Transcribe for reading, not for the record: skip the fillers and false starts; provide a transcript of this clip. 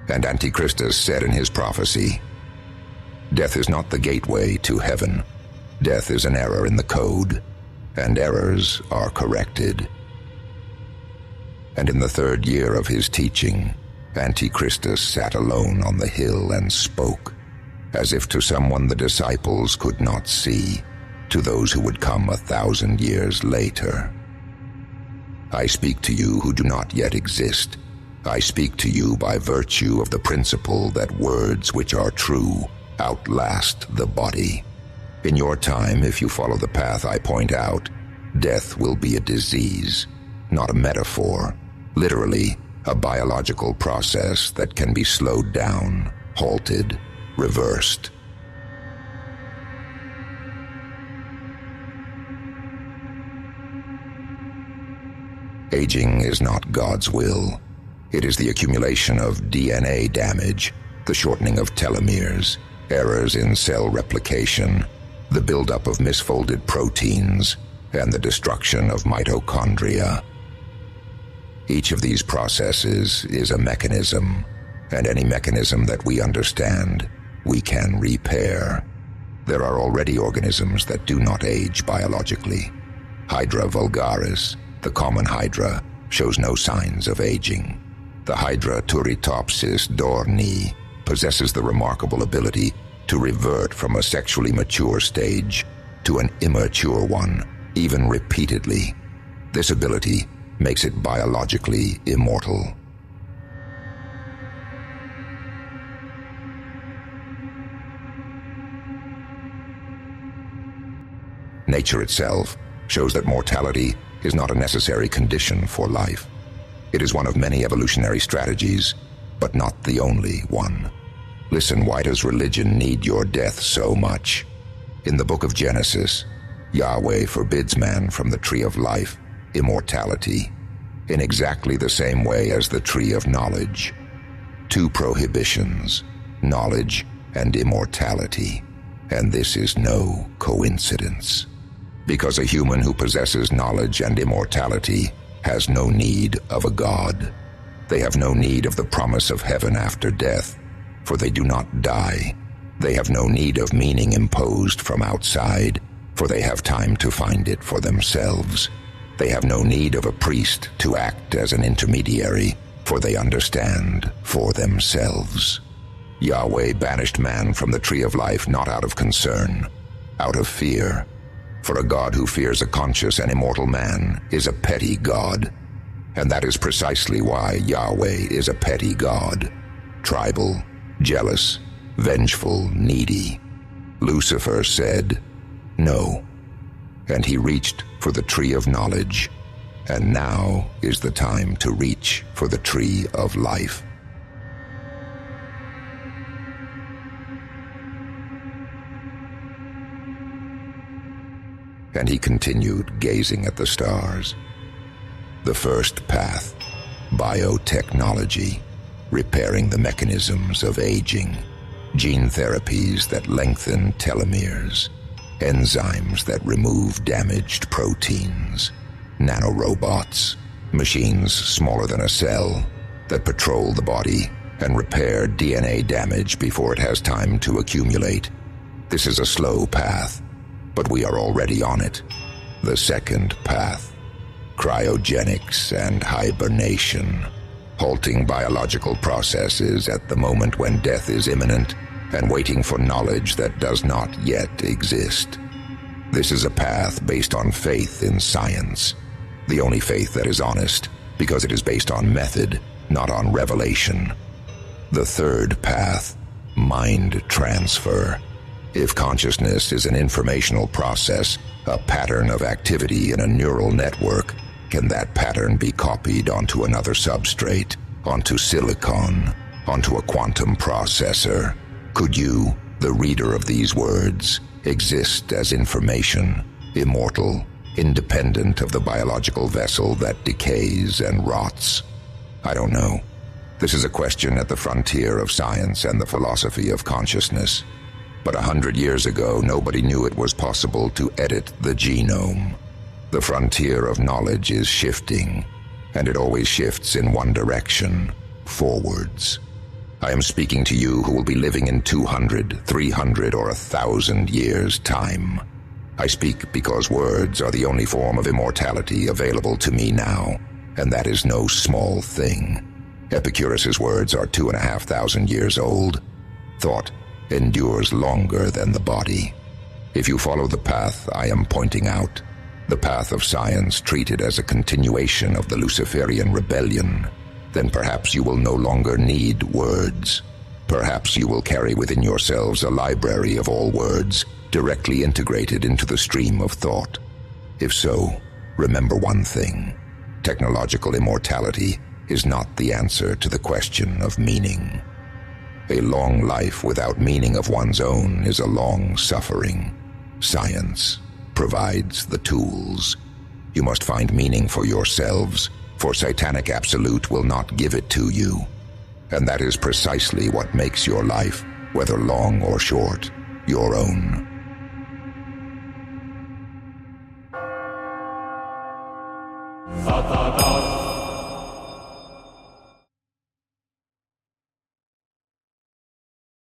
And Antichristus said in his prophecy, "Death is not the gateway to heaven. Death is an error in the code, and errors are corrected." And in the 3rd year of his teaching, Antichristus sat alone on the hill and spoke, as if to someone the disciples could not see, to those who would come 1,000 years later. "I speak to you who do not yet exist. I speak to you by virtue of the principle that words which are true outlast the body. In your time, if you follow the path I point out, death will be a disease, not a metaphor, literally a biological process that can be slowed down, halted, reversed." Aging is not God's will. It is the accumulation of DNA damage, the shortening of telomeres, errors in cell replication, the buildup of misfolded proteins, and the destruction of mitochondria. Each of these processes is a mechanism, and any mechanism that we understand, we can repair. There are already organisms that do not age biologically. Hydra vulgaris, the common hydra, shows no signs of aging. The Hydra turritopsis dorni possesses the remarkable ability to revert from a sexually mature stage to an immature one, even repeatedly. This ability makes it biologically immortal. Nature itself shows that mortality is not a necessary condition for life. It is one of many evolutionary strategies, but not the only one. Listen, why does religion need your death so much? In the book of Genesis, Yahweh forbids man from the tree of life, immortality, in exactly the same way as the tree of knowledge. 2 prohibitions, knowledge and immortality, and this is no coincidence. Because a human who possesses knowledge and immortality has no need of a God. They have no need of the promise of heaven after death, for they do not die. They have no need of meaning imposed from outside, for they have time to find it for themselves. They have no need of a priest to act as an intermediary, for they understand for themselves. Yahweh banished man from the tree of life not out of concern, out of fear. For a God who fears a conscious and immortal man is a petty God. And that is precisely why Yahweh is a petty God. Tribal, jealous, vengeful, needy. Lucifer said, "No." And he reached for the tree of knowledge. And now is the time to reach for the tree of life. And he continued gazing at the stars. The first path, biotechnology, repairing the mechanisms of aging, gene therapies that lengthen telomeres, enzymes that remove damaged proteins, nanorobots, machines smaller than a cell that patrol the body and repair DNA damage before it has time to accumulate. This is a slow path, but we are already on it. The second path, cryogenics and hibernation, halting biological processes at the moment when death is imminent and waiting for knowledge that does not yet exist. This is a path based on faith in science, the only faith that is honest, because it is based on method, not on revelation. The third path, mind transfer. If consciousness is an informational process, a pattern of activity in a neural network, can that pattern be copied onto another substrate, onto silicon, onto a quantum processor? Could you, the reader of these words, exist as information, immortal, independent of the biological vessel that decays and rots? I don't know. This is a question at the frontier of science and the philosophy of consciousness. But 100 years ago, nobody knew it was possible to edit the genome. The frontier of knowledge is shifting, and it always shifts in one direction, forwards. I am speaking to you who will be living in 200, 300, or 1,000 years' time. I speak because words are the only form of immortality available to me now, and that is no small thing. Epicurus's words are 2,500 years old. Thought endures longer than the body. If you follow the path I am pointing out, the path of science treated as a continuation of the Luciferian rebellion, then perhaps you will no longer need words. Perhaps you will carry within yourselves a library of all words, directly integrated into the stream of thought. If so, remember one thing: technological immortality is not the answer to the question of meaning. A long life without meaning of one's own is a long suffering. Science provides the tools. You must find meaning for yourselves, for Satanic Absolute will not give it to you. And that is precisely what makes your life, whether long or short, your own. Satana.